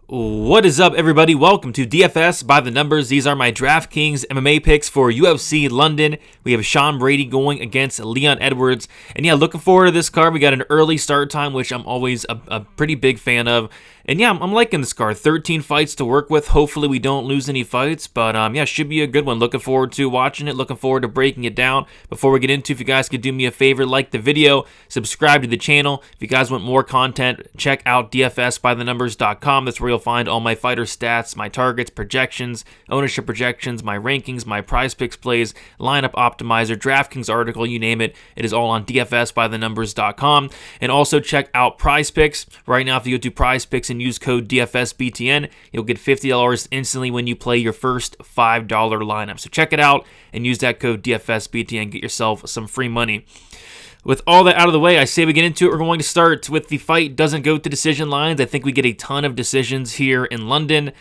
What is up, everybody? Welcome to DFS by the Numbers. These are my Draftkings MMA picks for UFC London. We have Sean Brady going against Leon Edwards. And yeah, looking forward to this card. We got an early start time, which I'm always a pretty big fan of. And yeah, I'm liking this card. 13 fights to work with. Hopefully we don't lose any fights. But yeah, should be a good one. Looking forward to watching it. Looking forward to breaking it down. Before we get into, if you guys could do me a favor, like the video, subscribe to the channel. If you guys want more content, check out dfsbythenumbers.com. That's where you'll find all my fighter stats, my targets, projections, ownership projections, my rankings, my prize picks plays, lineup optimizer, DraftKings article, you name it. It is all on dfsbythenumbers.com. And also check out prize picks. Right now, if you go to prize picks and use code DFSBTN, you'll get $50 instantly when you play your first $5 lineup. So check it out and use that code DFSBTN. Get yourself some free money. With all that out of the way, I say we get into it. We're going to start with the fight doesn't go to decision lines. I think we get a ton of decisions here in London,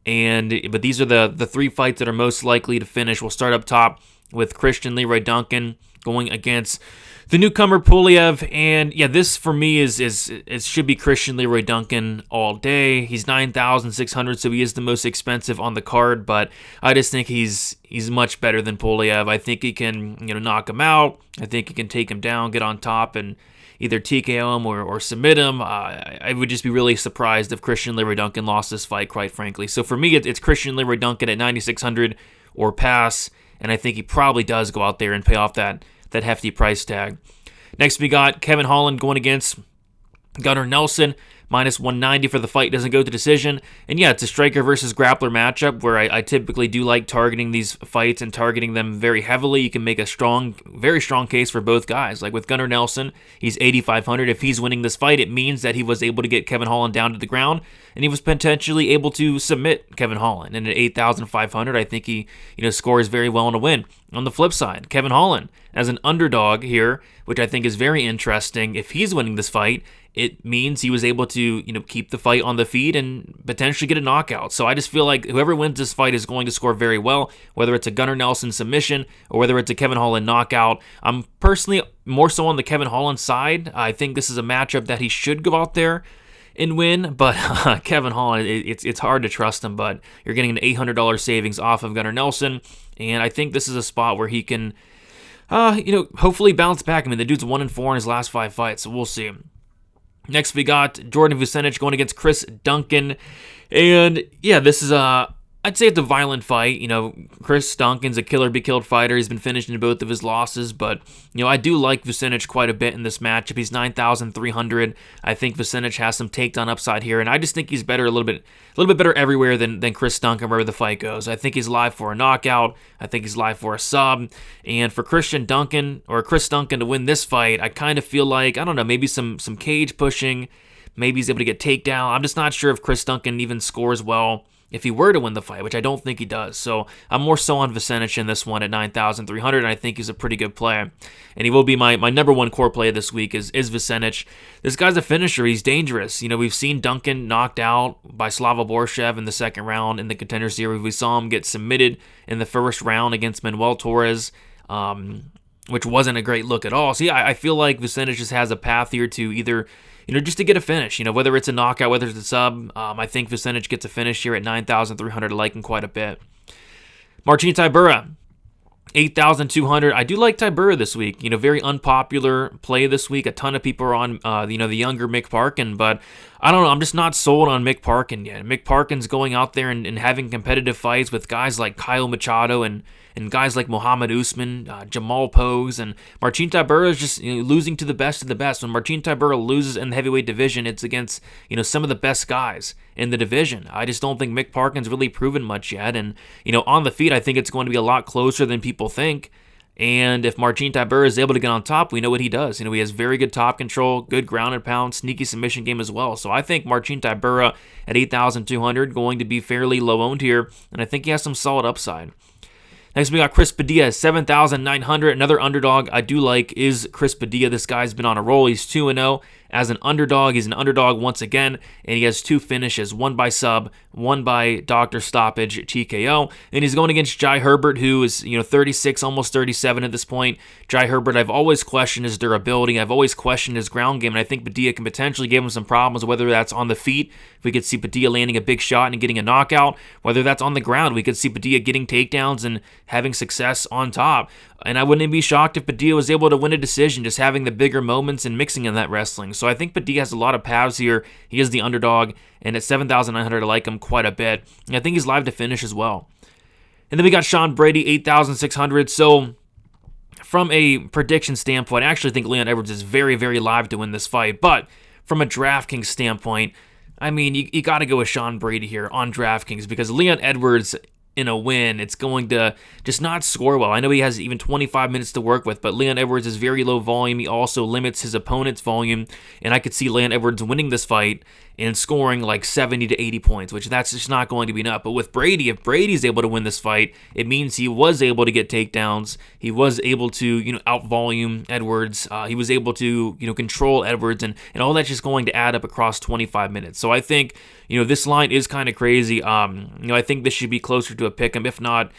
but these are the three fights that are most likely to finish. We'll start up top with Christian Leroy Duncan going against the newcomer Pulev, and yeah, this for me it should be Christian Leroy Duncan all day. He's 9,600, so he is the most expensive on the card, but I just think he's much better than Pulev. I think he can knock him out. I think he can take him down, get on top, and either TKO him or submit him. I would just be really surprised if Christian Leroy Duncan lost this fight, quite frankly. So for me, it's Christian Leroy Duncan at 9,600 or pass, and I think he probably does go out there and pay off that hefty price tag. Next, we got Kevin Holland going against Gunnar Nelson, minus 190 for the fight. Doesn't go to decision. And yeah, it's a striker versus grappler matchup where I typically do like targeting these fights and targeting them very heavily. You can make a very strong case for both guys. Like with Gunnar Nelson, he's 8,500. If he's winning this fight, it means that he was able to get Kevin Holland down to the ground, and he was potentially able to submit Kevin Holland. And at 8,500, I think he scores very well in a win. On the flip side, Kevin Holland as an underdog here, which I think is very interesting. If he's winning this fight, it means he was able to keep the fight on the feet and potentially get a knockout. So I just feel like whoever wins this fight is going to score very well, whether it's a Gunnar Nelson submission or whether it's a Kevin Holland knockout. I'm personally more so on the Kevin Holland side. I think this is a matchup that he should go out there and win, but Kevin Holland, it's hard to trust him, but you're getting an $800 savings off of Gunnar Nelson, and I think this is a spot where he can hopefully bounce back. I mean, the dude's 1-4 in his last 5 fights, so we'll see. Next, we got Jordan Vucenic going against Chris Duncan. And yeah, this is I'd say it's a violent fight. Chris Duncan's a killer-be-killed fighter. He's been finished in both of his losses, but I do like Vucenic quite a bit in this matchup. He's 9,300. I think Vucenic has some takedown upside here, and I just think he's better a little bit better everywhere than Chris Duncan wherever the fight goes. I think he's live for a knockout. I think he's live for a sub. And for Chris Duncan to win this fight, I kind of feel like, I don't know, maybe some cage pushing. Maybe he's able to get takedown. I'm just not sure if Chris Duncan even scores well if he were to win the fight, which I don't think he does. So I'm more so on Vucenic in this one at 9,300, and I think he's a pretty good play. And he will be my number one core play this week is Vucenic. This guy's a finisher. He's dangerous. We've seen Duncan knocked out by Slava Borshev in the second round in the Contender Series. We saw him get submitted in the first round against Manuel Torres, which wasn't a great look at all. So yeah, I feel like Vucenic just has a path here to either just to get a finish, whether it's a knockout, whether it's a sub. I think Vucenic gets a finish here at 9,300. I like him quite a bit. Marcin Tybura, 8,200. I do like Tybura this week. Very unpopular play this week. A ton of people are on, the younger Mick Parkin, but I don't know. I'm just not sold on Mick Parkin yet. Mick Parkin's going out there and having competitive fights with guys like Kyle Machado and guys like Muhammad Usman, Jamal Pose, and Marcin Tybura is just losing to the best of the best. When Marcin Tybura loses in the heavyweight division, it's against some of the best guys in the division. I just don't think Mick Parkin's really proven much yet, and on the feet, I think it's going to be a lot closer than people think. And if Marcin Tybura is able to get on top, we know what he does. He has very good top control, good ground and pound, sneaky submission game as well. So I think Marcin Tybura at 8,200 going to be fairly low owned here, and I think he has some solid upside. Next, we got Chris Padilla, 7,900. Another underdog I do like is Chris Padilla. This guy's been on a roll. He's 2-0 as an underdog. He's an underdog once again, and he has 2 finishes, one by sub, one by doctor stoppage TKO, and he's going against Jai Herbert, who is 36, almost 37 at this point. Jai Herbert, I've always questioned his durability. I've always questioned his ground game, and I think Padilla can potentially give him some problems, whether that's on the feet. We could see Padilla landing a big shot and getting a knockout, whether that's on the ground. We could see Padilla getting takedowns and having success on top. And I wouldn't be shocked if Padilla was able to win a decision, just having the bigger moments and mixing in that wrestling. So I think Padilla has a lot of paths here. He is the underdog, and at 7,900, I like him quite a bit. And I think he's live to finish as well. And then we got Sean Brady, 8,600. So from a prediction standpoint, I actually think Leon Edwards is very, very live to win this fight. But from a DraftKings standpoint, I mean, you got to go with Sean Brady here on DraftKings, because Leon Edwards in a win, it's going to just not score well. I know he has even 25 minutes to work with, but Leon Edwards is very low volume. He also limits his opponent's volume, and I could see Leon Edwards winning this fight and scoring like 70 to 80 points, which that's just not going to be enough. But with Brady, if Brady's able to win this fight, it means he was able to get takedowns. He was able to, out-volume Edwards. He was able to, control Edwards, and all that's just going to add up across 25 minutes. So I think, this line is kind of crazy. I think this should be closer to a pick'em, if not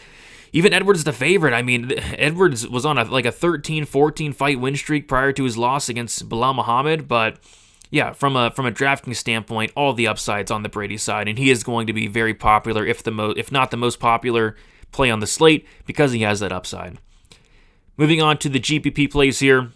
even Edwards the favorite. I mean, Edwards was on a 13-14 fight win streak prior to his loss against Bilal Muhammad, but yeah, from a DraftKings standpoint, all the upsides on the Brady side, and he is going to be very popular, if not the most popular play on the slate, because he has that upside. Moving on to the GPP plays here,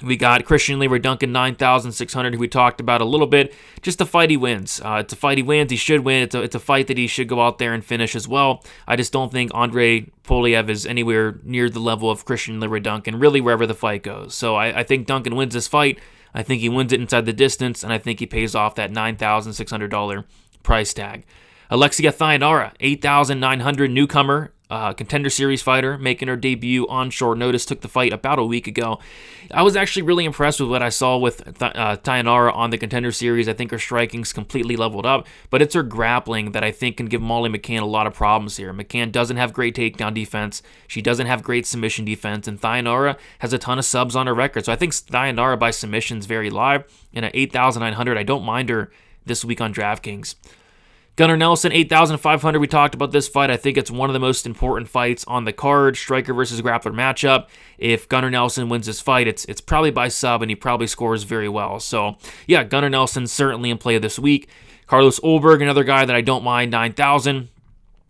we got Christian Leroy Duncan, 9,600, who we talked about a little bit. Just a fight he wins. It's a fight he wins. He should win. It's a fight that he should go out there and finish as well. I just don't think Andre Poliev is anywhere near the level of Christian Leroy Duncan, really wherever the fight goes. So I think Duncan wins this fight. I think he wins it inside the distance, and I think he pays off that $9,600 price tag. Alexia Thayanara, 8,900, newcomer, Contender Series fighter, making her debut on short notice, took the fight about a week ago. I was actually really impressed with what I saw with Thayanara on the Contender Series. I think her striking's completely leveled up, but it's her grappling that I think can give Molly McCann a lot of problems here. McCann doesn't have great takedown defense. She doesn't have great submission defense, and Thayanara has a ton of subs on her record. So I think Thayanara by submission's very live, and at 8,900, I don't mind her this week on DraftKings. Gunnar Nelson, 8,500. We talked about this fight. I think it's one of the most important fights on the card, striker versus grappler matchup. If Gunnar Nelson wins this fight, it's probably by sub, and he probably scores very well. So, yeah, Gunnar Nelson certainly in play this week. Carlos Ulberg, another guy that I don't mind, 9,000.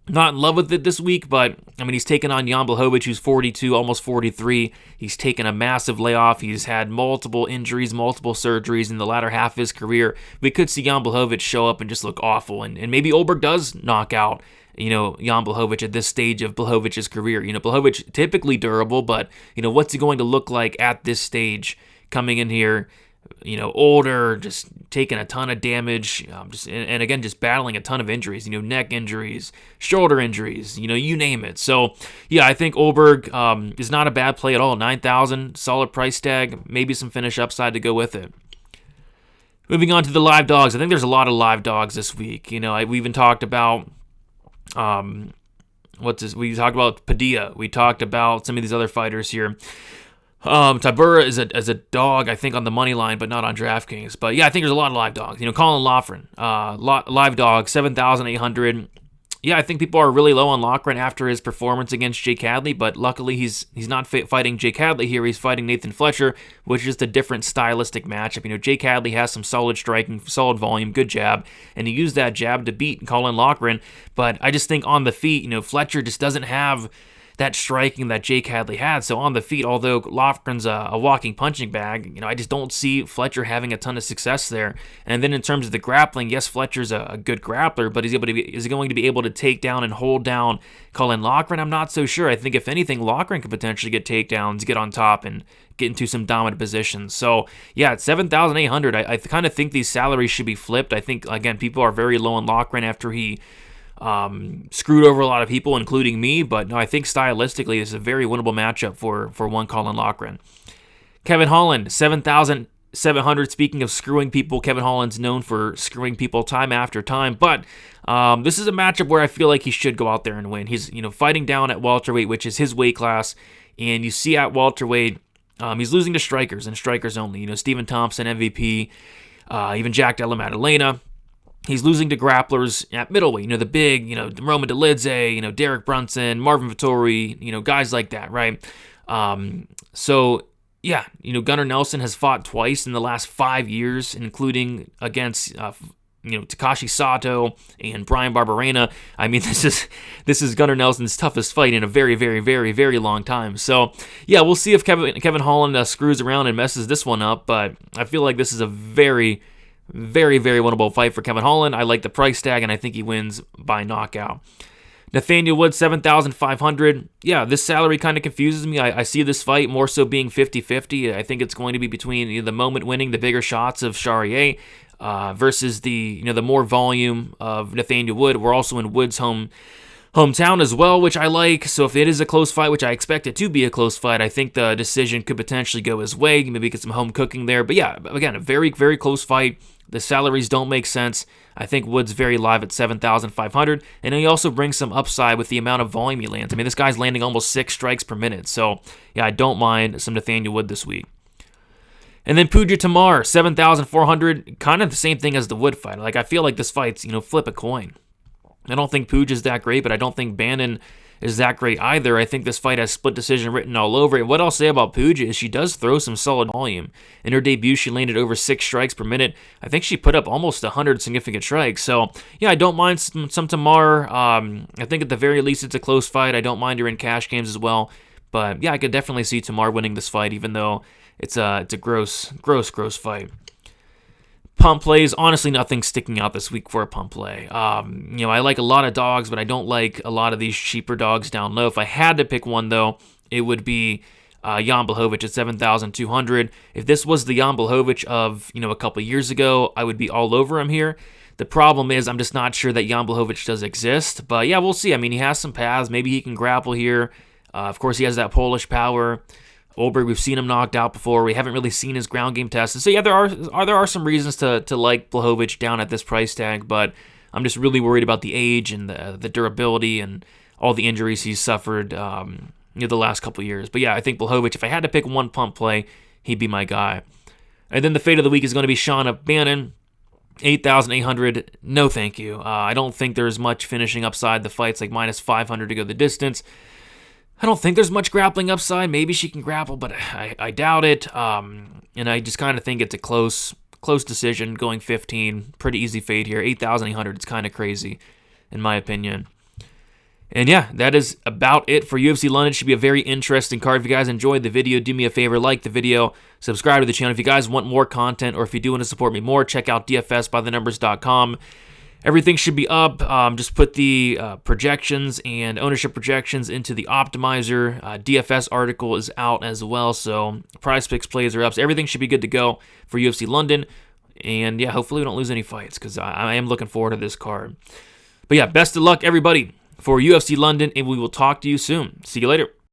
Not in love with it this week, but, I mean, he's taken on Jan Blachowicz, who's 42, almost 43. He's taken a massive layoff. He's had multiple injuries, multiple surgeries in the latter half of his career. We could see Jan Blachowicz show up and just look awful, and maybe Ulberg does knock out, Jan Blachowicz at this stage of Blachowicz's career. Blachowicz typically durable, but, what's he going to look like at this stage coming in here? Older, just taking a ton of damage, and again, just battling a ton of injuries, neck injuries, shoulder injuries, you name it. So, yeah, I think Ulberg is not a bad play at all. 9,000, solid price tag, maybe some finish upside to go with it. Moving on to the live dogs, I think there's a lot of live dogs this week. We even talked about, we talked about Padilla. We talked about some of these other fighters here. Tybura is a dog, I think, on the money line, but not on DraftKings. But yeah, I think there's a lot of live dogs. Colin Loughran, live dog, 7,800. Yeah, I think people are really low on Loughran after his performance against Jake Hadley, but luckily he's not fighting Jake Hadley here. He's fighting Nathan Fletcher, which is just a different stylistic matchup. Jake Hadley has some solid striking, solid volume, good jab, and he used that jab to beat Colin Loughran. But I just think on the feet, Fletcher just doesn't have that striking that Jake Hadley had. So on the feet, although Loughran's a walking punching bag, I just don't see Fletcher having a ton of success there. And then in terms of the grappling, yes, Fletcher's a good grappler, but is he going to be able to take down and hold down Colin Loughran? I'm not so sure. I think if anything, Loughran could potentially get takedowns, get on top, and get into some dominant positions. So yeah, at 7,800, I kind of think these salaries should be flipped. I think, again, people are very low on Loughran after he screwed over a lot of people, including me, but no, I think stylistically this is a very winnable matchup for one Colin Loughran. Kevin Holland, 7,700. Speaking of screwing people, Kevin Holland's known for screwing people time after time, but this is a matchup where I feel like he should go out there and win. He's fighting down at welterweight, which is his weight class, and you see at welterweight, He's losing to strikers and strikers only. Stephen Thompson, MVP, even Jack Della Maddalena. He's losing to grapplers at middleweight. The big, Roman Dolidze, Derek Brunson, Marvin Vettori, guys like that, right? So, yeah, Gunnar Nelson has fought twice in the last 5 years, including against Takashi Sato and Brian Barberena. I mean, this is Gunnar Nelson's toughest fight in a very, very, very, very long time. So, yeah, we'll see if Kevin Holland screws around and messes this one up, but I feel like this is a very, very, very winnable fight for Kevin Holland. I like the price tag, and I think he wins by knockout. Nathaniel Wood, 7,500. Yeah, this salary kind of confuses me. I see this fight more so being 50-50. I think it's going to be between the moment winning, the bigger shots of Charrier, versus the more volume of Nathaniel Wood. We're also in Wood's hometown as well, which I like. So if it is a close fight, which I expect it to be a close fight, I think the decision could potentially go his way. Maybe get some home cooking there. But yeah, again, a very, very close fight. The salaries don't make sense. I think Wood's very live at 7,500, and he also brings some upside with the amount of volume he lands. I mean, this guy's landing almost 6 strikes per minute. So yeah, I don't mind some Nathaniel Wood this week. And then Puja Tamar, 7,400, kind of the same thing as the Wood fight. Like, I feel like this fight's, flip a coin. I don't think Puja's that great, but I don't think Bannon is that great either. I think this fight has split decision written all over it. What I'll say about Puja is she does throw some solid volume. In her debut, she landed over 6 strikes per minute. I think she put up almost 100 significant strikes. So, yeah, I don't mind some Tamar. I think at the very least it's a close fight. I don't mind her in cash games as well. But, yeah, I could definitely see Tamar winning this fight, even though it's a gross fight. Pump plays, honestly, nothing sticking out this week for a pump play. I like a lot of dogs, but I don't like a lot of these cheaper dogs down low. If I had to pick one, though, it would be Jan Blachowicz at 7,200. If this was the Jan Blachowicz of, a couple years ago, I would be all over him here. The problem is I'm just not sure that Jan Blachowicz does exist. But, yeah, we'll see. I mean, he has some paths. Maybe he can grapple here. Of course, he has that Polish power. Olberg, we've seen him knocked out before. We haven't really seen his ground game tested. So, yeah, there are some reasons to like Blachowicz down at this price tag, but I'm just really worried about the age and the durability and all the injuries he's suffered the last couple years. But, yeah, I think Blachowicz, if I had to pick one pump play, he'd be my guy. And then the fate of the week is going to be Sean Bannon, 8,800. No, thank you. I don't think there's much finishing upside. The fight's like minus 500 to go the distance. I don't think there's much grappling upside. Maybe she can grapple, but I doubt it. And I just kind of think it's a close decision, going 15. Pretty easy fade here. 8,800. It's kind of crazy, in my opinion. And yeah, that is about it for UFC London. Should be a very interesting card. If you guys enjoyed the video, do me a favor, like the video, subscribe to the channel. If you guys want more content, or if you do want to support me more, check out dfsbythenumbers.com. Everything should be up. Just put the projections and ownership projections into the optimizer. DFS article is out as well, so prize picks plays are up. So everything should be good to go for UFC London. And yeah, hopefully we don't lose any fights, because I am looking forward to this card. But yeah, best of luck, everybody, for UFC London, and we will talk to you soon. See you later.